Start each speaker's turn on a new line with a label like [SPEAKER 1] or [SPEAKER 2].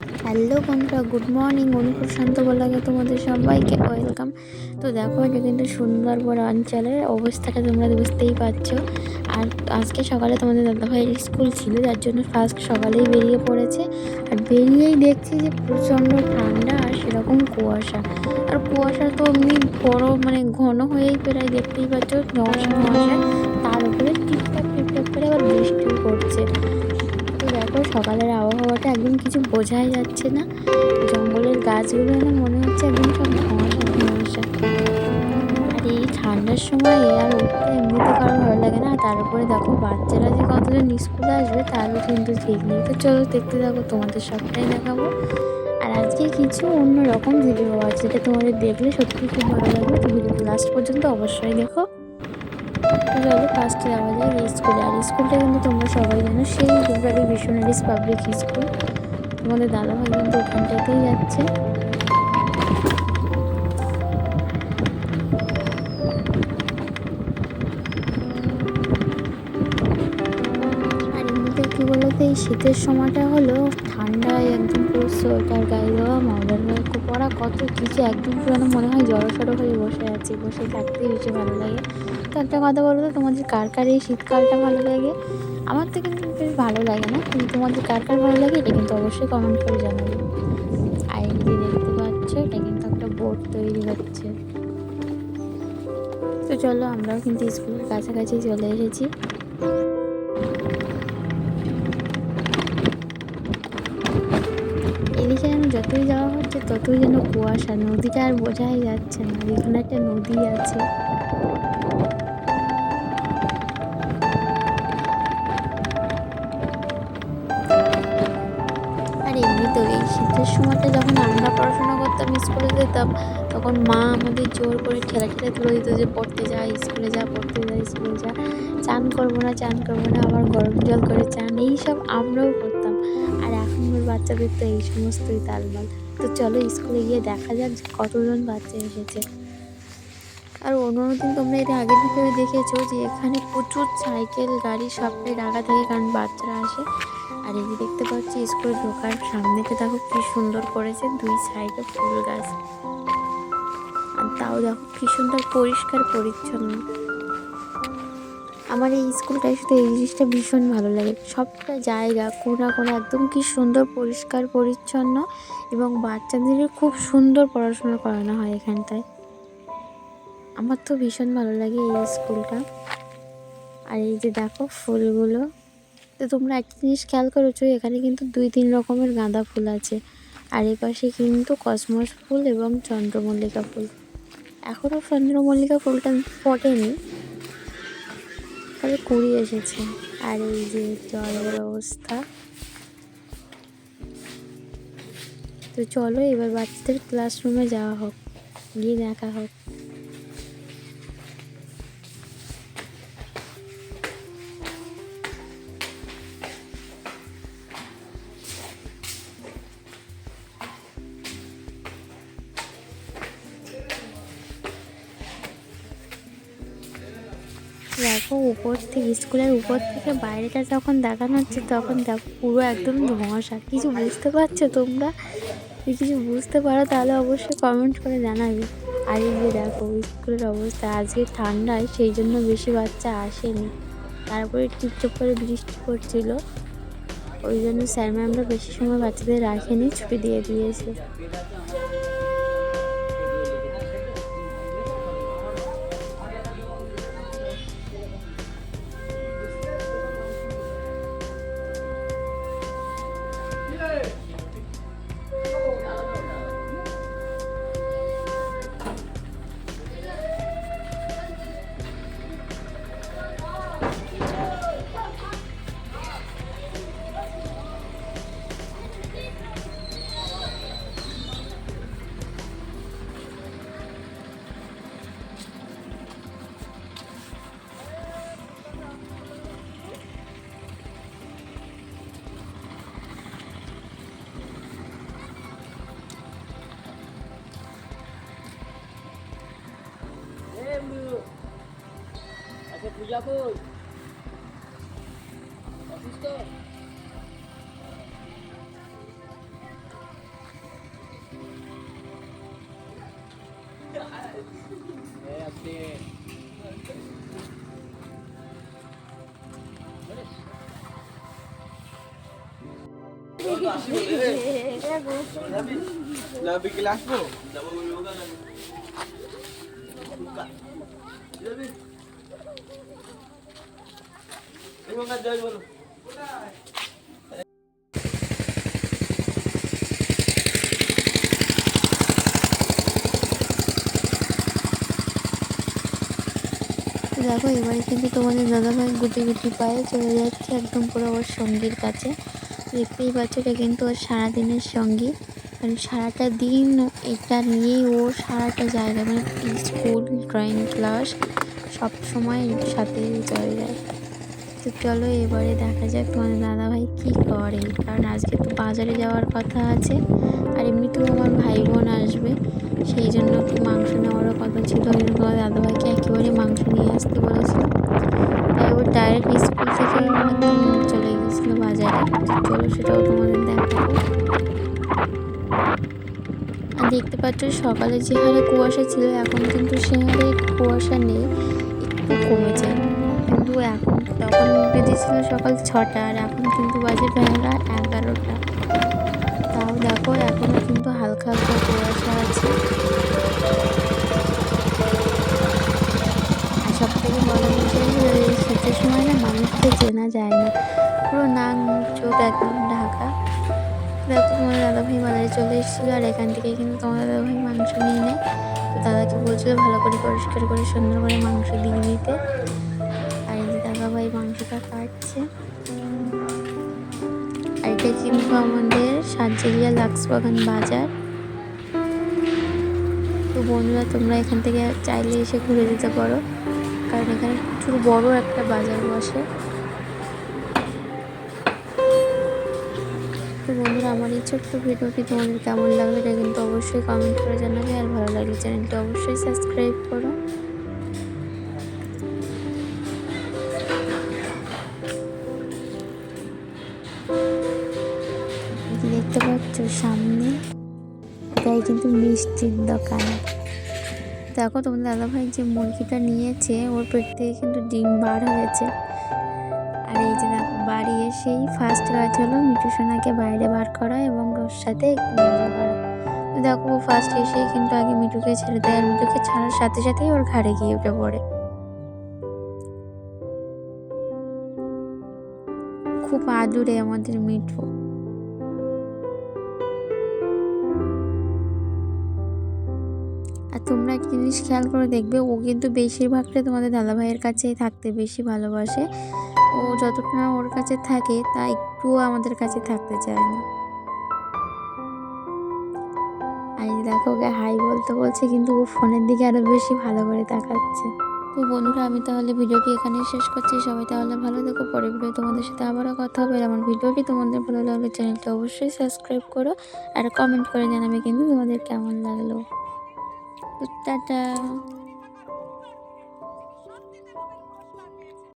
[SPEAKER 1] Hello বন্ধুরা, good morning. অনুকূল শান্ত বলাকে তোমাদের সবাইকে ওয়েলকাম। তো দেখো, এটা কিন্তু সুন্দরবন অঞ্চলের অবস্থাটা তোমরা বুঝতেই পারছো। আর আজকে সকালে তোমাদের দাদাভাইয়ের স্কুল ছিল, যার জন্য ফার্স্ট সকালেই বেরিয়ে পড়েছে। আর বেরিয়েই দেখছি যে প্রচণ্ড ঠান্ডা আর সেরকম কুয়াশা। আর কুয়াশা তো এমনি বড়, মানে ঘন হয়েই প্রায় দেখতেই পাচ্ছ, ধোঁয়াশা ধোঁয়াশা। তার উপরে টিপটাপ টিপটাপ করে আবার বৃষ্টিও পড়ছে। তো দেখো, সকালের আবহাওয়াটা একদম কিছু বোঝাই যাচ্ছে না। জঙ্গলের গাছগুলো না মনে হচ্ছে একদম সব ধোঁয়াশা ধোঁয়াশা। আর এই ঠান্ডার সময় আর উঠতে এমনিতে কারো ভালো লাগে না, তার উপরে দেখো বাচ্চারা যে কতজন স্কুলে আসবে তারও কিন্তু ঠিক নেই। তো চলো দেখতে থাকো, তোমাদের সবটাই দেখাবো। আর আজকে কিছু অন্যরকম ভিডিও আছে, যেটা তোমাদের দেখলে সত্যি খুব ভালো লাগবে। তো ভিডিওটা লাস্ট পর্যন্ত অবশ্যই দেখো। তো চলো ফার্স্টে যাওয়া যায় এই স্কুলে। আর স্কুলটা কিন্তু তোমরা সবাই জানো, সেই ফুলবাড়ি মিশনারিজ পাবলিক স্কুল। তোমাদের দাদাভাই কিন্তু ওখানটাতেই যাচ্ছে। আর এমনিতে কী বলতো, এই শীতের সময়টা হলো ঠান্ডায় একদম পুরো সোয়েটার গায়ে দেওয়া, মাফলার গায়ে পরা, কত কিছু একদম পুরো মনে হয় জড়সড় হয়ে বসে আছি, বসে থাকতেই বেশি ভালো লাগে। তো একটা কথা বলো তো, তোমাদের কার কার এই শীতকালটা ভালো লাগে? আমার তো কিন্তু বেশ ভালো লাগে না, কিন্তু তোমাদের কার কার ভালো লাগে এটা কিন্তু অবশ্যই কমেন্ট করে জানাবে। আর এই যে দেখতে পাচ্ছ, এটা কিন্তু একটা বোট তৈরি হচ্ছে। তো চলো, আমরাও কিন্তু স্কুলের কাছাকাছি চলে এসেছি। এদিকে যেন যতই যাওয়া হচ্ছে ততই যেন কুয়াশা, নদীটা আর বোঝাই যাচ্ছে না, এখানে একটা নদী আছে। আর এমনিতেও এই শীতের সময়টা যখন আমরা পড়াশোনা করতাম, স্কুলে যেতাম, তখন মা আমাদের জোর করে ঠেলা ঠেলে তুলে দিত যে পড়তে যা, স্কুলে যা, পড়তে যা, স্কুলে যা, চান করবো না, চান করবো না, আবার গরম জল করে চান, এইসব আমরাও করতাম। আর এখনকার বাচ্চাদের তো এই সমস্তই তালবাল। তো চলো স্কুলে গিয়ে দেখা যাক যে কতজন বাচ্চা এসেছে। আর অন্যদিন তোমরা এর আগের ভিডিও দেখেছো যে এখানে প্রচুর সাইকেল গাড়ি সবটাই রাখা থাকে, কারণ বাচ্চারা আসে। আর এই যে দেখতে পাচ্ছি স্কুলে ঢোকার সামনেটা দেখো কি সুন্দর করেছে, দুই সাইডে ফুল গাছ। আর তাও দেখো কি সুন্দর পরিষ্কার পরিচ্ছন্ন। আমার এই স্কুলটায় শুধু এই জিনিসটা ভীষণ ভালো লাগে, সবটা জায়গা কোনা কোনা একদম কি সুন্দর পরিষ্কার পরিচ্ছন্ন, এবং বাচ্চাদের খুব সুন্দর পড়াশোনা করানো হয় এখানটায়। আমার তো ভীষণ ভালো লাগে এই স্কুলটা। আর এই যে দেখো ফুলগুলো, তো তোমরা একটা জিনিস খেয়াল করেছো, এখানে কিন্তু 2-3 রকমের গাঁদা ফুল আছে। আর এই পাশে কিন্তু কসমস ফুল এবং চন্দ্রমল্লিকা ফুল। এখনও চন্দ্রমল্লিকা ফুলটা ফোটেনি, তবে কুড়ি এসেছে। আর এই যে জলের অবস্থা। তো চলো এবার বাচ্চাদের ক্লাসরুমে যাওয়া হোক, গিয়ে দেখা হোক। দেখো উপর থেকে, স্কুলের উপর থেকে বাইরেটা যখন দেখানো হচ্ছে, তখন দেখো পুরো একদম ধোঁয়াশা। কিছু বুঝতে পারছো তোমরা? যদি কিছু বুঝতে পারো তাহলে অবশ্যই কমেন্ট করে জানাবে। আর এই যে দেখো স্কুলের অবস্থা, আজকে ঠান্ডায় সেই জন্য বেশি বাচ্চা আসেনি। তারপরে টিপটিপ করে বৃষ্টি পড়ছিল, ওই জন্য স্যার ম্যামরা বেশি সময় বাচ্চাদের রাখেনি, ছুটি দিয়ে দিয়েছে।
[SPEAKER 2] আচ্ছা পূজা কই অসুস্থ? বিকেলে আসবো।
[SPEAKER 1] তো দেখো এবারে কিন্তু তোমাদের দাদাভাই গুটি গুটি পায়ে চলে যাচ্ছে একদম পুরো ওর সঙ্গীর কাছে। দেখতেই পাচ্ছ এটা কিন্তু ওর সারাদিনের সঙ্গী, মানে সারাটা দিন এটা নিয়েই ও সারাটা জায়গা, মানে স্কুল, ড্রয়িং ক্লাস সব সময় এর সাথেই চলে যায়। তো চলো এবারে দেখা যাক তোমাদের দাদাভাই কী করে, কারণ আজকে তো বাজারে যাওয়ার কথা আছে আর এমনিতেও আমার ভাই বোন আসবে, সেই জন্য একটু মাংস নেওয়ারও কথা ছিল। ওই জন্য তোমাদের দাদাভাইকে একেবারে মাংস নিয়ে আসতে বলেছিল, তাই ও ডাইরেক্ট স্কুল থেকে একদম চলে গিয়েছিলো বাজারে। তো চলো সেটাও তোমাদের দেখাবো। আর দেখতে পাচ্ছ সকালে যে হারে কুয়াশা ছিল এখন কিন্তু সে হারে কুয়াশা নেই, একটু কমেছে। কিন্তু এখন তখন বেজেছিল সকাল 6টা আর এখন কিন্তু বাজে বেলা 11টা। তাও দেখো এখনও কিন্তু হালকা হালকা কুয়াশা আছে। আর সব থেকে বড় বিষয় হলো এই শীতের সময় না মানুষকে চেনা যায় না, পুরো নাক মুখ চোখ একদম ঢাকা। দেখো তোমার দাদাভাই বাজারে চলে এসেছিলো আর এখান থেকে কিন্তু তোমার দাদাভাই মাংস নিয়ে নেয়। তো দাদাকে বলছিল ভালো করে পরিষ্কার করে সুন্দর করে মাংস দিয়ে দিতে। আর এই যে দাদাভাই মাংসটা কাটছে। আর এটা কিন্তু আমাদের সাতজেরিয়া লাক্সবাগান বাজার। তো বন্ধুরা তোমরা এখান থেকে চাইলে এসে ঘুরে যেতে পারো, কারণ এখানে প্রচুর বড় একটা বাজার বসে। তো বন্ধুরা আমার এই ছোট্ট ভিডিওটি তোমাদের কেমন লাগলো এটা কিন্তু অবশ্যই কমেন্ট করে জানাবে, আর ভালো লাগলে চ্যানেলটি অবশ্যই সাবস্ক্রাইব করো। দেখতে পাচ্ছ সামনে এটাই কিন্তু মিষ্টির দোকান। দেখো তোমাদের দাদাভাই যে মুরগিটা নিয়েছে ওর পেট থেকে কিন্তু ডিম বার হয়েছে। আর এই যে দেখো বাড়ি এসেই ফার্স্ট কাজ হলো মিঠু সোনাকে বাইরে বার করা এবং ওর সাথে একটু মজা করা। তো দেখো ও ফার্স্ট এসেই কিন্তু আগে মিঠুকে ছেড়ে দেয় আর মিঠুকে ছাড়ার সাথে সাথেই ওর ঘাড়ে গিয়ে উঠে পড়ে। খুব আদুরে আমাদের মিঠু। আর তোমরা একটা জিনিস খেয়াল করে দেখবে ও কিন্তু বেশিরভাগটা তোমাদের দাদাভাইয়ের কাছেই থাকতে বেশি ভালোবাসে। ও যতটা না ওর কাছে থাকে তা একটুও আমাদের কাছে থাকতে চায় না। আর এই দেখো ওকে হাই বলতে বলছে কিন্তু ও ফোনের দিকে আরো বেশি ভালো করে তাকাচ্ছে। তো বন্ধুরা আমি তাহলে ভিডিওটি এখানেই শেষ করছি। সবাই তাহলে ভালো থেকো, পরের ভিডিও তোমাদের সাথে আবারও কথা হবে। আর আমার ভিডিওটি তোমাদের ভালো লাগলে চ্যানেলটা অবশ্যই সাবস্ক্রাইব করো আর কমেন্ট করে জানাবে কিন্তু তোমাদের কেমন লাগলো। টাটা।